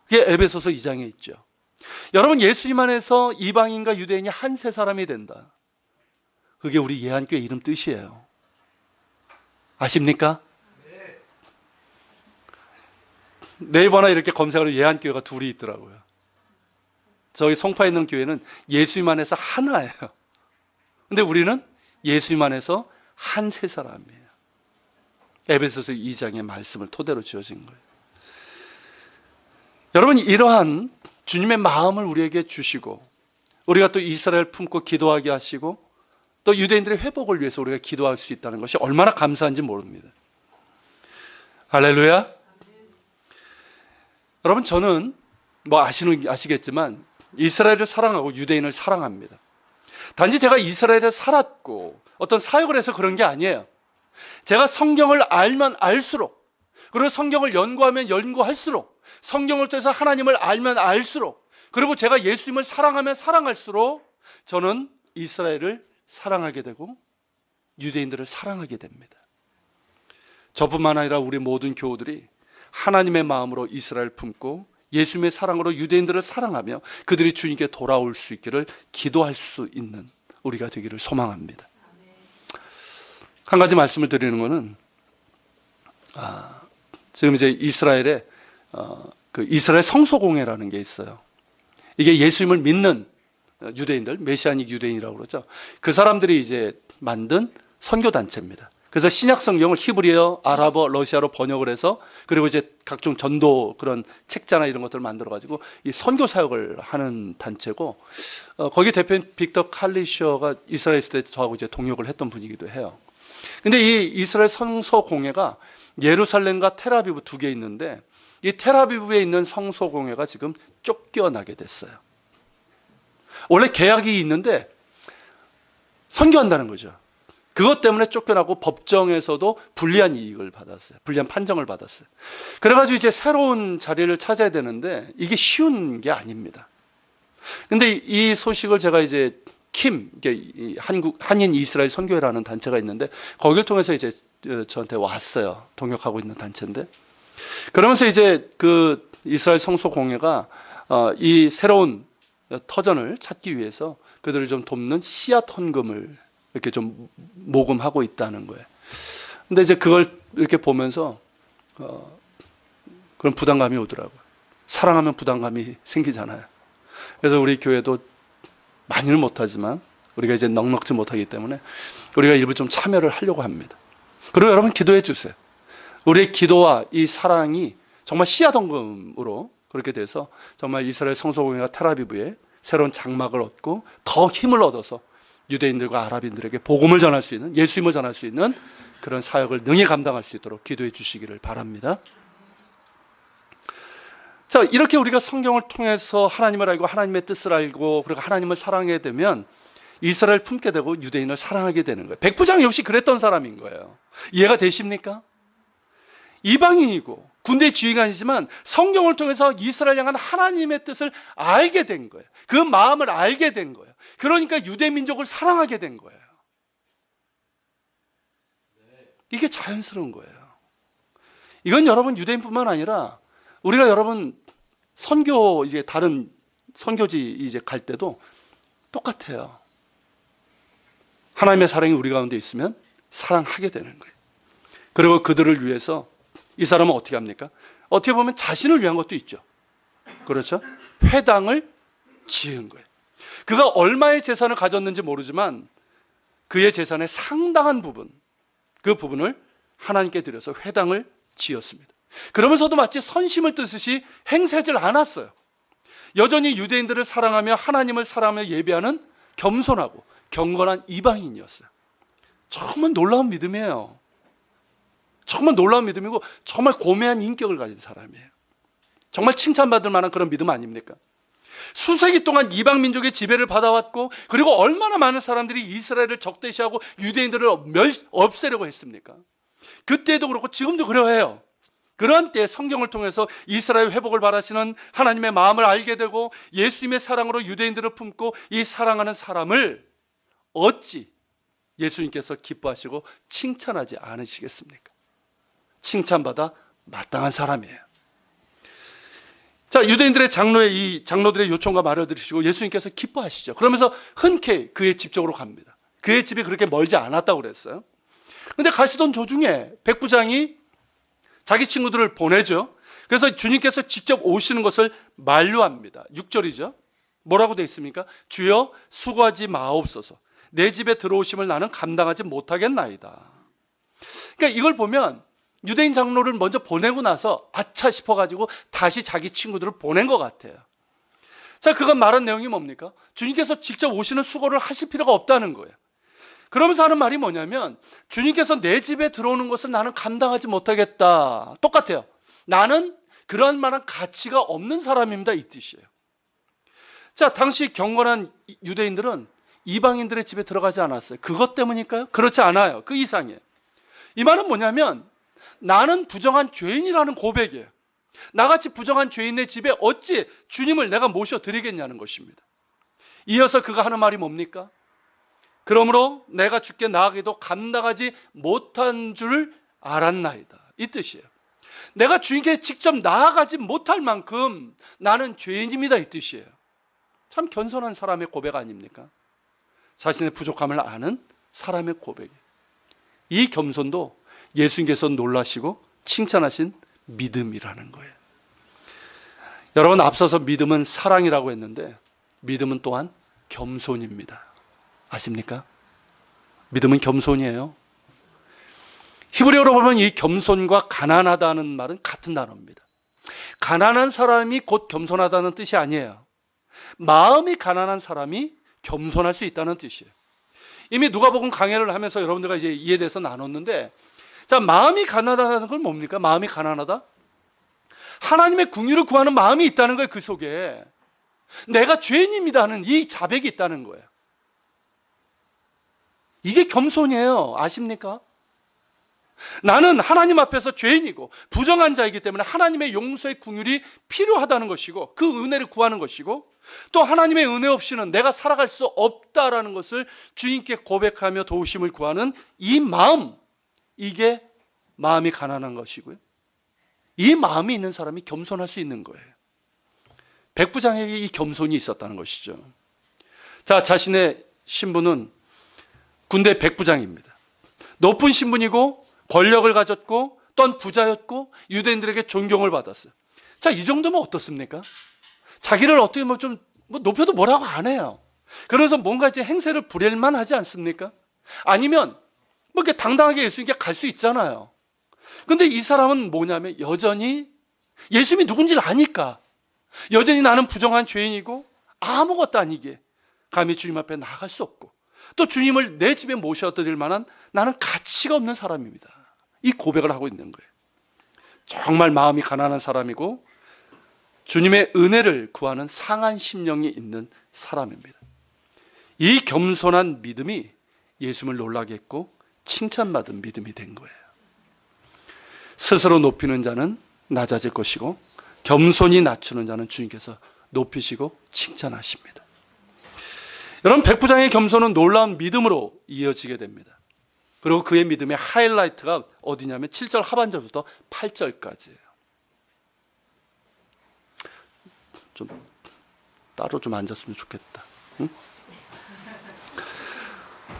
그게 에베소서 2장에 있죠. 여러분, 예수님 안에서 이방인과 유대인이 한 세 사람이 된다. 그게 우리 예한교회 이름 뜻이에요. 아십니까? 네이버나 이렇게 검색하면 예한교회가 둘이 있더라고요. 저희 송파에 있는 교회는 예수님 안에서 하나예요. 근데 우리는 예수님 안에서 한 세 사람이에요. 에베소서 2장의 말씀을 토대로 지어진 거예요. 여러분, 이러한 주님의 마음을 우리에게 주시고 우리가 또 이스라엘 품고 기도하게 하시고 또 유대인들의 회복을 위해서 우리가 기도할 수 있다는 것이 얼마나 감사한지 모릅니다. 할렐루야. 여러분, 저는 아시겠지만 이스라엘을 사랑하고 유대인을 사랑합니다. 단지 제가 이스라엘에 살았고 어떤 사역을 해서 그런 게 아니에요. 제가 성경을 알면 알수록, 그리고 성경을 연구하면 연구할수록, 성경을 통해서 하나님을 알면 알수록, 그리고 제가 예수님을 사랑하면 사랑할수록 저는 이스라엘을 사랑하게 되고 유대인들을 사랑하게 됩니다. 저뿐만 아니라 우리 모든 교우들이 하나님의 마음으로 이스라엘 품고 예수님의 사랑으로 유대인들을 사랑하며 그들이 주님께 돌아올 수 있기를 기도할 수 있는 우리가 되기를 소망합니다. 한 가지 말씀을 드리는 것은 지금 이제 이스라엘에 그 이스라엘 성소공회라는 게 있어요. 이게 예수님을 믿는 유대인들, 메시아닉 유대인이라고 그러죠. 그 사람들이 이제 만든 선교 단체입니다. 그래서 신약 성경을 히브리어, 아랍어, 러시아로 번역을 해서 그리고 이제 각종 전도 그런 책자나 이런 것들을 만들어 가지고 이 선교 사역을 하는 단체고, 거기 대표인 빅터 칼리셔가 이스라엘 있을 때 저하고 이제 동역을 했던 분이기도 해요. 근데 이 이스라엘 성소공회가 예루살렘과 텔아비브 두 개 있는데 이 텔아비브에 있는 성소공회가 지금 쫓겨나게 됐어요. 원래 계약이 있는데 선교한다는 거죠. 그것 때문에 쫓겨나고 법정에서도 불리한 이익을 받았어요. 불리한 판정을 받았어요. 그래가지고 이제 새로운 자리를 찾아야 되는데 이게 쉬운 게 아닙니다. 근데 이 소식을 제가 이제 한인 이스라엘 선교회라는 단체가 있는데 거기를 통해서 이제 저한테 왔어요. 동역하고 있는 단체인데, 그러면서 이제 그 이스라엘 성소공회가 이 새로운 터전을 찾기 위해서 그들을 좀 돕는 씨앗 헌금을 이렇게 좀 모금하고 있다는 거예요. 근데 이제 그걸 이렇게 보면서 그런 부담감이 오더라고요. 사랑하면 부담감이 생기잖아요. 그래서 우리 교회도 많이는 못하지만 우리가 이제 넉넉지 못하기 때문에 우리가 일부 좀 참여를 하려고 합니다. 그리고 여러분 기도해 주세요. 우리의 기도와 이 사랑이 정말 씨앗 헌금으로 그렇게 돼서 정말 이스라엘 성소공회가 텔아비브에 새로운 장막을 얻고 더 힘을 얻어서 유대인들과 아랍인들에게 복음을 전할 수 있는, 예수님을 전할 수 있는 그런 사역을 능히 감당할 수 있도록 기도해 주시기를 바랍니다. 자, 이렇게 우리가 성경을 통해서 하나님을 알고 하나님의 뜻을 알고 그리고 하나님을 사랑하게 되면 이스라엘 품게 되고 유대인을 사랑하게 되는 거예요. 백부장 역시 그랬던 사람인 거예요. 이해가 되십니까? 이방인이고 군대 지휘관이지만 성경을 통해서 이스라엘 향한 하나님의 뜻을 알게 된 거예요. 그 마음을 알게 된 거예요. 그러니까 유대 민족을 사랑하게 된 거예요. 이게 자연스러운 거예요. 이건 여러분 유대인뿐만 아니라 우리가 여러분 선교 이제 다른 선교지 이제 갈 때도 똑같아요. 하나님의 사랑이 우리 가운데 있으면 사랑하게 되는 거예요. 그리고 그들을 위해서 이 사람은 어떻게 합니까? 어떻게 보면 자신을 위한 것도 있죠. 그렇죠? 회당을 지은 거예요. 그가 얼마의 재산을 가졌는지 모르지만 그의 재산의 상당한 부분, 그 부분을 하나님께 드려서 회당을 지었습니다. 그러면서도 마치 선심을 뜻듯이 행세하지 않았어요. 여전히 유대인들을 사랑하며 하나님을 사랑하며 예배하는 겸손하고 경건한 이방인이었어요. 정말 놀라운 믿음이에요. 정말 놀라운 믿음이고 정말 고매한 인격을 가진 사람이에요. 정말 칭찬받을 만한 그런 믿음 아닙니까? 수세기 동안 이방 민족의 지배를 받아왔고 그리고 얼마나 많은 사람들이 이스라엘을 적대시하고 유대인들을 없애려고 했습니까? 그때도 그렇고 지금도 그러해요. 그런 때 성경을 통해서 이스라엘 회복을 바라시는 하나님의 마음을 알게 되고 예수님의 사랑으로 유대인들을 품고 이 사랑하는 사람을 어찌 예수님께서 기뻐하시고 칭찬하지 않으시겠습니까? 칭찬받아 마땅한 사람이에요. 자, 유대인들의 장로들의 요청과 말을 들으시고 예수님께서 기뻐하시죠. 그러면서 흔쾌히 그의 집 쪽으로 갑니다. 그의 집이 그렇게 멀지 않았다고 그랬어요. 근데 가시던 도중에 백부장이 자기 친구들을 보내죠. 그래서 주님께서 직접 오시는 것을 만류합니다. 6절이죠. 뭐라고 되어 있습니까? 주여 수고하지 마옵소서. 내 집에 들어오심을 나는 감당하지 못하겠나이다. 그러니까 이걸 보면 유대인 장로를 먼저 보내고 나서 아차 싶어가지고 다시 자기 친구들을 보낸 것 같아요. 자, 그건 말한 내용이 뭡니까? 주님께서 직접 오시는 수고를 하실 필요가 없다는 거예요. 그러면서 하는 말이 뭐냐면 주님께서 내 집에 들어오는 것을 나는 감당하지 못하겠다. 똑같아요. 나는 그런 만한 가치가 없는 사람입니다. 이 뜻이에요. 자, 당시 경건한 유대인들은 이방인들의 집에 들어가지 않았어요. 그것 때문일까요? 그렇지 않아요. 그 이상이에요. 이 말은 뭐냐면 나는 부정한 죄인이라는 고백이에요. 나같이 부정한 죄인의 집에 어찌 주님을 내가 모셔드리겠냐는 것입니다. 이어서 그가 하는 말이 뭡니까? 그러므로 내가 주께 나아가기도 감당하지 못한 줄 알았나이다. 이 뜻이에요. 내가 주님께 직접 나아가지 못할 만큼 나는 죄인입니다. 이 뜻이에요. 참 겸손한 사람의 고백 아닙니까? 자신의 부족함을 아는 사람의 고백이에요. 이 겸손도 예수님께서 놀라시고 칭찬하신 믿음이라는 거예요. 여러분, 앞서서 믿음은 사랑이라고 했는데 믿음은 또한 겸손입니다. 아십니까? 믿음은 겸손이에요. 히브리어로 보면 이 겸손과 가난하다는 말은 같은 단어입니다. 가난한 사람이 곧 겸손하다는 뜻이 아니에요. 마음이 가난한 사람이 겸손할 수 있다는 뜻이에요. 이미 누가복음 강해를 하면서 여러분들과 이제 이에 대해서 나눴는데, 자, 마음이 가난하다는 건 뭡니까? 마음이 가난하다? 하나님의 긍휼을 구하는 마음이 있다는 거예요. 그 속에 내가 죄인입니다 하는 이 자백이 있다는 거예요. 이게 겸손이에요. 아십니까? 나는 하나님 앞에서 죄인이고 부정한 자이기 때문에 하나님의 용서의 긍휼이 필요하다는 것이고 그 은혜를 구하는 것이고 또 하나님의 은혜 없이는 내가 살아갈 수 없다라는 것을 주님께 고백하며 도우심을 구하는 이 마음, 이게 마음이 가난한 것이고요. 이 마음이 있는 사람이 겸손할 수 있는 거예요. 백부장에게 이 겸손이 있었다는 것이죠. 자, 자신의 신분은 군대 백부장입니다. 높은 신분이고 권력을 가졌고 또한 부자였고 유대인들에게 존경을 받았어요. 자, 이 정도면 어떻습니까? 자기를 어떻게 좀 높여도 뭐라고 안 해요. 그래서 뭔가 이제 행세를 부릴만 하지 않습니까? 아니면 뭐 이렇게 당당하게 예수님께 갈 수 있잖아요. 근데 이 사람은 뭐냐면 여전히 예수님이 누군지를 아니까 여전히 나는 부정한 죄인이고 아무것도 아니게 감히 주님 앞에 나갈 수 없고 또 주님을 내 집에 모셔드릴 만한 나는 가치가 없는 사람입니다. 이 고백을 하고 있는 거예요. 정말 마음이 가난한 사람이고 주님의 은혜를 구하는 상한 심령이 있는 사람입니다. 이 겸손한 믿음이 예수님을 놀라게 했고 칭찬받은 믿음이 된 거예요. 스스로 높이는 자는 낮아질 것이고 겸손히 낮추는 자는 주님께서 높이시고 칭찬하십니다. 여러분, 백부장의 겸손은 놀라운 믿음으로 이어지게 됩니다. 그리고 그의 믿음의 하이라이트가 어디냐면 7절 하반절부터 8절까지예요. 좀 따로 좀 앉았으면 좋겠다. 응?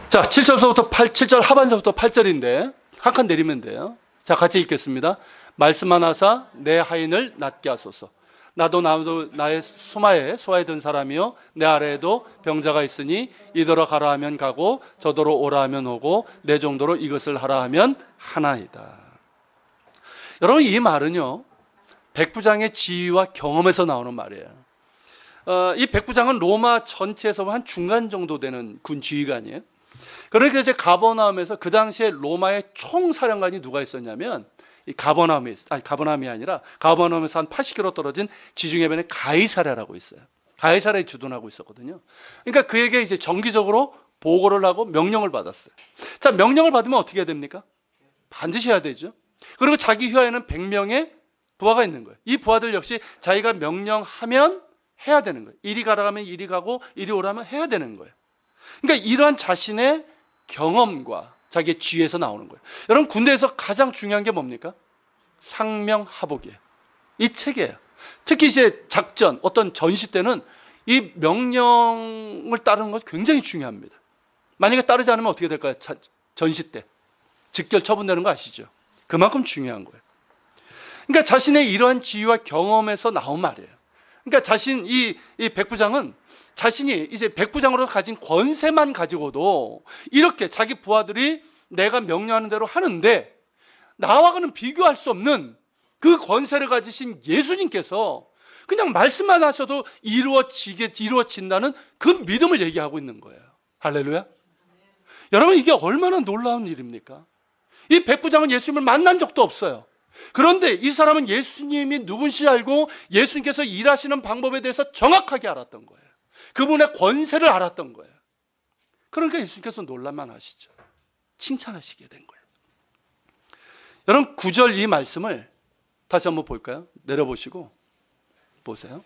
자, 7절 하반절부터 8절인데 한 칸 내리면 돼요. 자, 같이 읽겠습니다. 말씀만 하사 내 하인을 낫게 하소서. 나도 나의 수마에 든 사람이요 내 아래에도 병자가 있으니 이더러 가라 하면 가고 저더러 오라 하면 오고 내 정도로 이것을 하라 하면 하나이다. 여러분, 이 말은요 백부장의 지위와 경험에서 나오는 말이에요. 이 백부장은 로마 전체에서 한 중간 정도 되는 군 지휘관이에요. 그러니까 이제 가버나움에서 그 당시에 로마의 총사령관이 누가 있었냐면 이 가버나움이 아니라 가버나움에서 한 80km 떨어진 지중해변에 가이사랴라고 있어요. 가이사랴에 주둔하고 있었거든요. 그러니까 그에게 이제 정기적으로 보고를 하고 명령을 받았어요. 자, 명령을 받으면 어떻게 해야 됩니까? 반드시 해야 되죠. 그리고 자기 휘하에는 100명의 부하가 있는 거예요. 이 부하들 역시 자기가 명령하면 해야 되는 거예요. 이리 가라 하면 이리 가고 이리 오라면 해야 되는 거예요. 그러니까 이러한 자신의 경험과 자기의 지혜에서 나오는 거예요. 여러분, 군대에서 가장 중요한 게 뭡니까? 상명하복이에요. 이 책이에요. 특히 이제 작전, 어떤 전시 때는 이 명령을 따르는 것이 굉장히 중요합니다. 만약에 따르지 않으면 어떻게 될까요? 전시 때 직결 처분되는 거 아시죠? 그만큼 중요한 거예요. 그러니까 자신의 이러한 지위와 경험에서 나온 말이에요. 그러니까 이 백부장은 자신이 이제 백부장으로 가진 권세만 가지고도 이렇게 자기 부하들이 내가 명령하는 대로 하는데 나와는 비교할 수 없는 그 권세를 가지신 예수님께서 그냥 말씀만 하셔도 이루어진다는 그 믿음을 얘기하고 있는 거예요. 할렐루야. 여러분, 이게 얼마나 놀라운 일입니까? 이 백부장은 예수님을 만난 적도 없어요. 그런데 이 사람은 예수님이 누군지 알고 예수님께서 일하시는 방법에 대해서 정확하게 알았던 거예요. 그분의 권세를 알았던 거예요. 그러니까 예수님께서 놀랄만 하시죠. 칭찬하시게 된 거예요. 여러분, 9절 이 말씀을 다시 한번 볼까요? 내려보시고 보세요.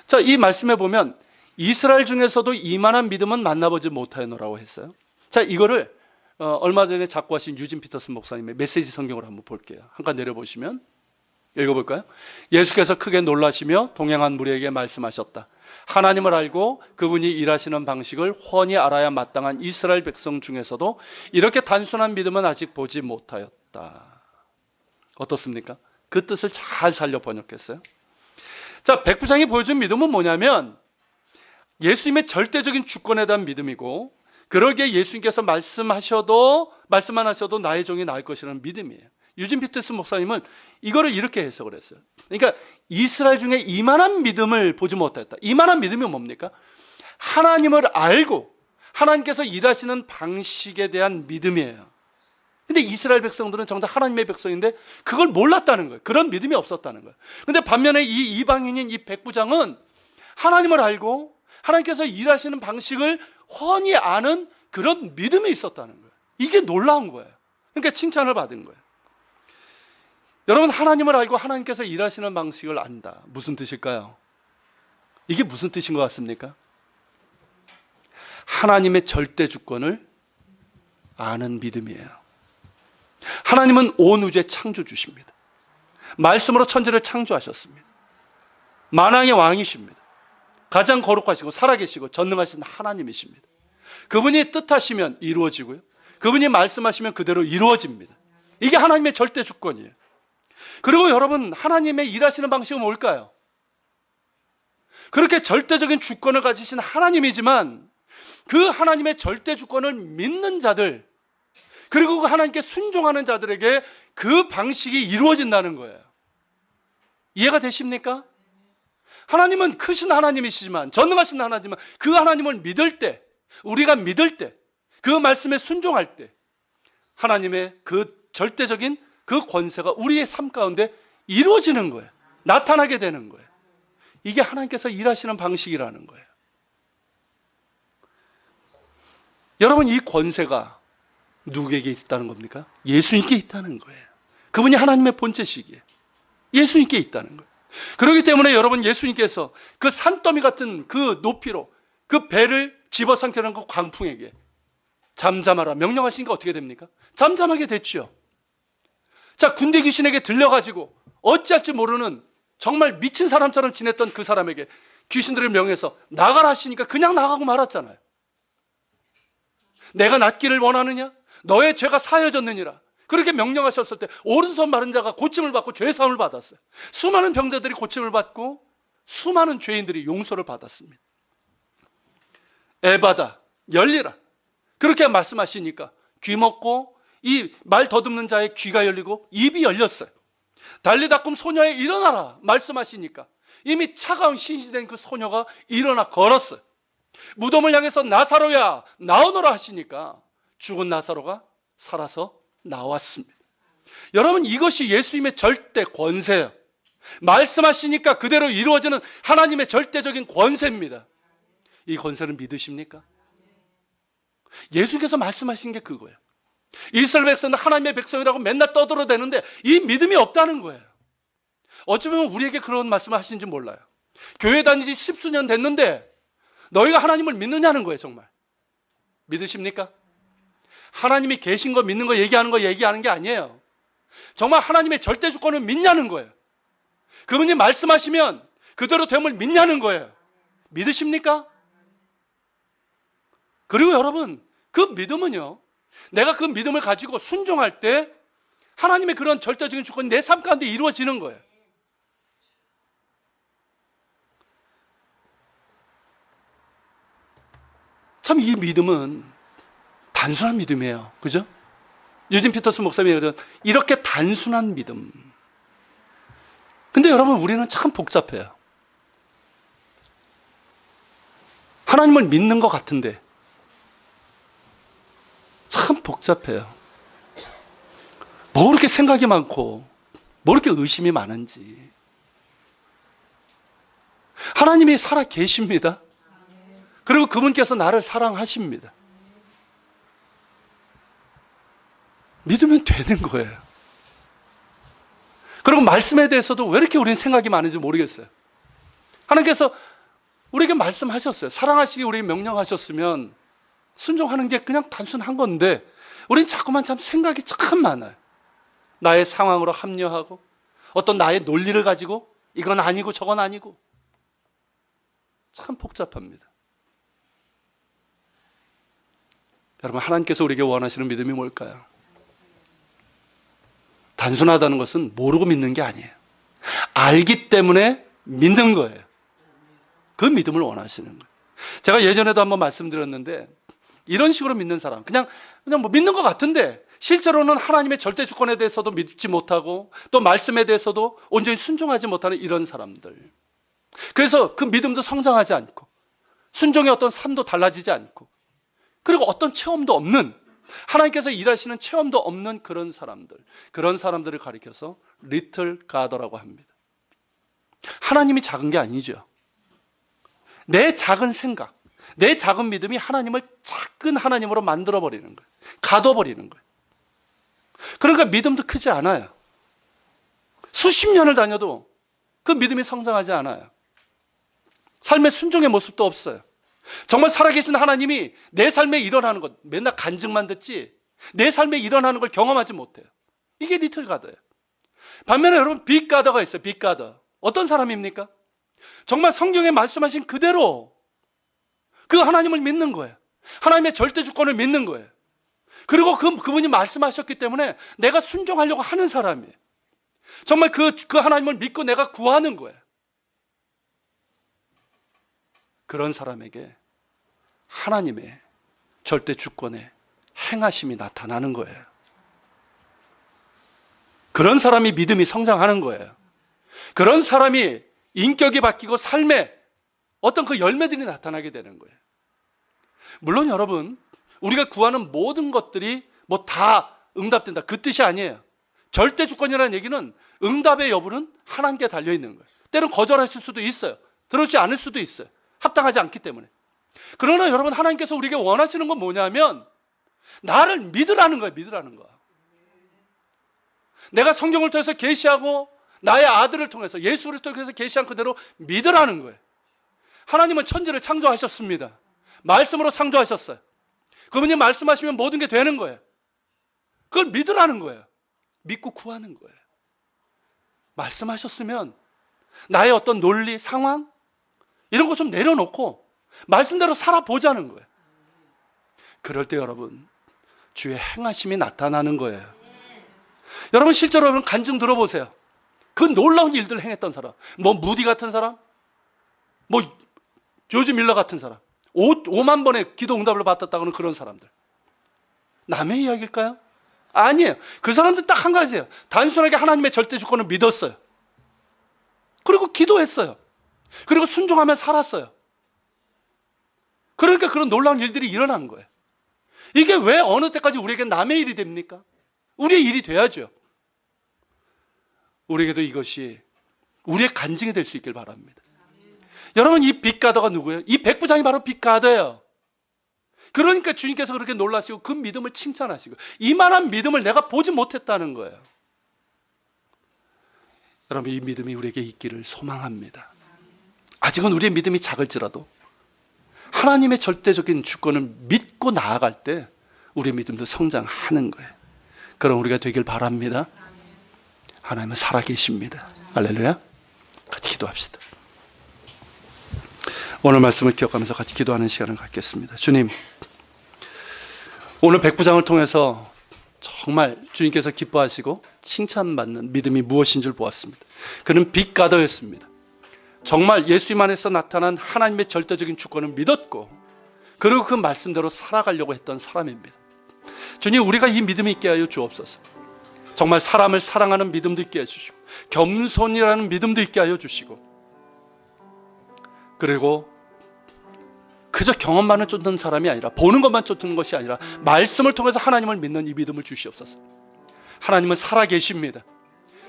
자, 이 말씀에 보면 이스라엘 중에서도 이만한 믿음은 만나보지 못하였노라고 했어요. 자, 이거를 얼마 전에 작고하신 유진 피터슨 목사님의 메시지 성경으로 한번 볼게요. 한 칸 내려보시면 읽어볼까요? 예수께서 크게 놀라시며 동행한 무리에게 말씀하셨다. 하나님을 알고 그분이 일하시는 방식을 훤히 알아야 마땅한 이스라엘 백성 중에서도 이렇게 단순한 믿음은 아직 보지 못하였다. 어떻습니까? 그 뜻을 잘 살려 번역했어요. 자, 백부장이 보여준 믿음은 뭐냐면 예수님의 절대적인 주권에 대한 믿음이고, 그러기에 예수님께서 말씀만 하셔도 나의 종이 나을 것이라는 믿음이에요. 유진 피터슨 목사님은 이거를 이렇게 해석을 했어요. 그러니까 이스라엘 중에 이만한 믿음을 보지 못했다. 이만한 믿음이 뭡니까? 하나님을 알고 하나님께서 일하시는 방식에 대한 믿음이에요. 근데 이스라엘 백성들은 정작 하나님의 백성인데 그걸 몰랐다는 거예요. 그런 믿음이 없었다는 거예요. 근데 반면에 이 이방인인 이 백부장은 하나님을 알고 하나님께서 일하시는 방식을 훤히 아는 그런 믿음이 있었다는 거예요. 이게 놀라운 거예요. 그러니까 칭찬을 받은 거예요. 여러분, 하나님을 알고 하나님께서 일하시는 방식을 안다. 무슨 뜻일까요? 이게 무슨 뜻인 것 같습니까? 하나님의 절대 주권을 아는 믿음이에요. 하나님은 온 우주의 창조주십니다. 말씀으로 천지를 창조하셨습니다. 만왕의 왕이십니다. 가장 거룩하시고 살아계시고 전능하신 하나님이십니다. 그분이 뜻하시면 이루어지고요, 그분이 말씀하시면 그대로 이루어집니다. 이게 하나님의 절대 주권이에요. 그리고 여러분, 하나님의 일하시는 방식은 뭘까요? 그렇게 절대적인 주권을 가지신 하나님이지만 그 하나님의 절대 주권을 믿는 자들, 그리고 그 하나님께 순종하는 자들에게 그 방식이 이루어진다는 거예요. 이해가 되십니까? 하나님은 크신 하나님이시지만, 전능하신 하나님은 그 하나님을 믿을 때, 우리가 믿을 때, 그 말씀에 순종할 때 하나님의 그 절대적인 그 권세가 우리의 삶 가운데 이루어지는 거예요. 나타나게 되는 거예요. 이게 하나님께서 일하시는 방식이라는 거예요. 여러분, 이 권세가 누구에게 있다는 겁니까? 예수님께 있다는 거예요. 그분이 하나님의 본체시기에 예수님께 있다는 거예요. 그렇기 때문에 여러분, 예수님께서 그 산더미 같은 그 높이로 그 배를 집어삼키는 그 광풍에게 잠잠하라 명령하시니까 어떻게 됩니까? 잠잠하게 됐죠. 자, 군대 귀신에게 들려가지고 어찌할지 모르는 정말 미친 사람처럼 지냈던 그 사람에게 귀신들을 명해서 나가라 하시니까 그냥 나가고 말았잖아요. 내가 낫기를 원하느냐? 너의 죄가 사여졌느니라. 그렇게 명령하셨을 때 오른손 마른 자가 고침을 받고 죄사함을 받았어요. 수많은 병자들이 고침을 받고 수많은 죄인들이 용서를 받았습니다. 에바다, 열리라. 그렇게 말씀하시니까 귀 먹고 이 말 더듬는 자의 귀가 열리고 입이 열렸어요. 달리다꿈 소녀에 일어나라 말씀하시니까 이미 차가운 신시된 그 소녀가 일어나 걸었어요. 무덤을 향해서 나사로야 나오너라 하시니까 죽은 나사로가 살아서 나왔습니다. 여러분, 이것이 예수님의 절대 권세예요. 말씀하시니까 그대로 이루어지는 하나님의 절대적인 권세입니다. 이 권세를 믿으십니까? 예수께서 말씀하신 게 그거예요. 이스라엘 백성은 하나님의 백성이라고 맨날 떠들어대는데 이 믿음이 없다는 거예요. 어쩌면 우리에게 그런 말씀을 하시는지 몰라요. 교회 다니지 10수년 됐는데 너희가 하나님을 믿느냐는 거예요. 정말 믿으십니까? 하나님이 계신 거 믿는 거 얘기하는 게 아니에요. 정말 하나님의 절대 주권을 믿냐는 거예요. 그분이 말씀하시면 그대로 됨을 믿냐는 거예요. 믿으십니까? 그리고 여러분, 그 믿음은요, 내가 그 믿음을 가지고 순종할 때 하나님의 그런 절대적인 주권이 내 삶 가운데 이루어지는 거예요. 참, 이 믿음은 단순한 믿음이에요. 그죠? 유진 피터스 목사님이 얘기하던 이렇게 단순한 믿음. 근데 여러분, 우리는 참 복잡해요. 하나님을 믿는 것 같은데 참 복잡해요. 뭐 그렇게 생각이 많고 뭐 그렇게 의심이 많은지. 하나님이 살아 계십니다. 그리고 그분께서 나를 사랑하십니다. 믿으면 되는 거예요. 그리고 말씀에 대해서도 왜 이렇게 우리는 생각이 많은지 모르겠어요. 하나님께서 우리에게 말씀하셨어요. 사랑하시기 우리에게 명령하셨으면 순종하는 게 그냥 단순한 건데 우리는 자꾸만 참 생각이 참 많아요. 나의 상황으로 합리화하고 어떤 나의 논리를 가지고 이건 아니고 저건 아니고 참 복잡합니다. 여러분, 하나님께서 우리에게 원하시는 믿음이 뭘까요? 단순하다는 것은 모르고 믿는 게 아니에요. 알기 때문에 믿는 거예요. 그 믿음을 원하시는 거예요. 제가 예전에도 한번 말씀드렸는데 이런 식으로 믿는 사람, 그냥 뭐 믿는 것 같은데 실제로는 하나님의 절대 주권에 대해서도 믿지 못하고 또 말씀에 대해서도 온전히 순종하지 못하는 이런 사람들. 그래서 그 믿음도 성장하지 않고 순종의 어떤 삶도 달라지지 않고 그리고 어떤 체험도 없는, 하나님께서 일하시는 체험도 없는 그런 사람들을 가리켜서 리틀 가더라고 합니다. 하나님이 작은 게 아니죠. 내 작은 생각, 내 작은 믿음이 하나님을 작은 하나님으로 만들어버리는 거예요. 가둬버리는 거예요. 그러니까 믿음도 크지 않아요. 수십 년을 다녀도 그 믿음이 성장하지 않아요. 삶의 순종의 모습도 없어요. 정말 살아계신 하나님이 내 삶에 일어나는 것, 맨날 간증만 듣지 내 삶에 일어나는 걸 경험하지 못해요. 이게 리틀 가더예요. 반면에 여러분, 빅 가더가 있어요. 빅 가더. 어떤 사람입니까? 정말 성경에 말씀하신 그대로 그 하나님을 믿는 거예요. 하나님의 절대 주권을 믿는 거예요. 그리고 그분이 말씀하셨기 때문에 내가 순종하려고 하는 사람이에요. 정말 그 하나님을 믿고 내가 구하는 거예요. 그런 사람에게 하나님의 절대 주권의 행하심이 나타나는 거예요. 그런 사람이 믿음이 성장하는 거예요. 그런 사람이 인격이 바뀌고 삶에 어떤 그 열매들이 나타나게 되는 거예요. 물론 여러분, 우리가 구하는 모든 것들이 뭐 다 응답된다, 그 뜻이 아니에요. 절대 주권이라는 얘기는 응답의 여부는 하나님께 달려있는 거예요. 때로는 거절하실 수도 있어요. 들어주지 않을 수도 있어요. 합당하지 않기 때문에. 그러나 여러분, 하나님께서 우리에게 원하시는 건 뭐냐면 나를 믿으라는 거예요. 믿으라는 거. 내가 성경을 통해서 계시하고 나의 아들을 통해서, 예수를 통해서 계시한 그대로 믿으라는 거예요. 하나님은 천지를 창조하셨습니다. 말씀으로 창조하셨어요. 그분이 말씀하시면 모든 게 되는 거예요. 그걸 믿으라는 거예요. 믿고 구하는 거예요. 말씀하셨으면 나의 어떤 논리, 상황 이런 거 좀 내려놓고 말씀대로 살아보자는 거예요. 그럴 때 여러분, 주의 행하심이 나타나는 거예요. 여러분, 실제로 여러분 간증 들어보세요. 그 놀라운 일들을 행했던 사람, 뭐 무디 같은 사람, 뭐 조지 밀러 같은 사람, 5만 번의 기도 응답을 받았다고는 그런 사람들. 남의 이야기일까요? 아니에요. 그 사람들 딱 한 가지예요. 단순하게 하나님의 절대 주권을 믿었어요. 그리고 기도했어요. 그리고 순종하며 살았어요. 그러니까 그런 놀라운 일들이 일어난 거예요. 이게 왜 어느 때까지 우리에게 남의 일이 됩니까? 우리의 일이 돼야죠. 우리에게도 이것이 우리의 간증이 될 수 있길 바랍니다. 여러분, 이 빅가더가 누구예요? 이 백부장이 바로 빅가더예요. 그러니까 주님께서 그렇게 놀라시고 그 믿음을 칭찬하시고, 이만한 믿음을 내가 보지 못했다는 거예요. 여러분, 이 믿음이 우리에게 있기를 소망합니다. 아직은 우리의 믿음이 작을지라도 하나님의 절대적인 주권을 믿고 나아갈 때 우리의 믿음도 성장하는 거예요. 그럼 우리가 되길 바랍니다. 하나님은 살아계십니다. 할렐루야. 같이 기도합시다. 오늘 말씀을 기억하면서 같이 기도하는 시간을 갖겠습니다. 주님, 오늘 백부장을 통해서 정말 주님께서 기뻐하시고 칭찬받는 믿음이 무엇인 줄 보았습니다. 그는 빅가더였습니다. 정말 예수님 안에서 나타난 하나님의 절대적인 주권을 믿었고, 그리고 그 말씀대로 살아가려고 했던 사람입니다. 주님, 우리가 이 믿음이 있게 하여 주옵소서. 정말 사람을 사랑하는 믿음도 있게 해주시고, 겸손이라는 믿음도 있게 하여 주시고, 그리고 그저 경험만을 쫓는 사람이 아니라, 보는 것만 쫓는 것이 아니라 말씀을 통해서 하나님을 믿는 이 믿음을 주시옵소서. 하나님은 살아계십니다.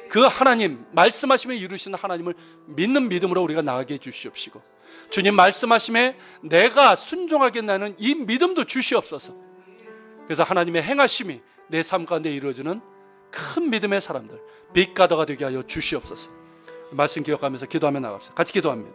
그 하나님, 말씀하심에 이루시는 하나님을 믿는 믿음으로 우리가 나가게 해주시옵시고, 주님 말씀하심에 내가 순종하겠다는 이 믿음도 주시옵소서. 그래서 하나님의 행하심이 내 삶 가운데 이루어지는 큰 믿음의 사람들, 빅가더가 되게 하여 주시옵소서. 말씀 기억하면서 기도하며 나갑시다. 같이 기도합니다.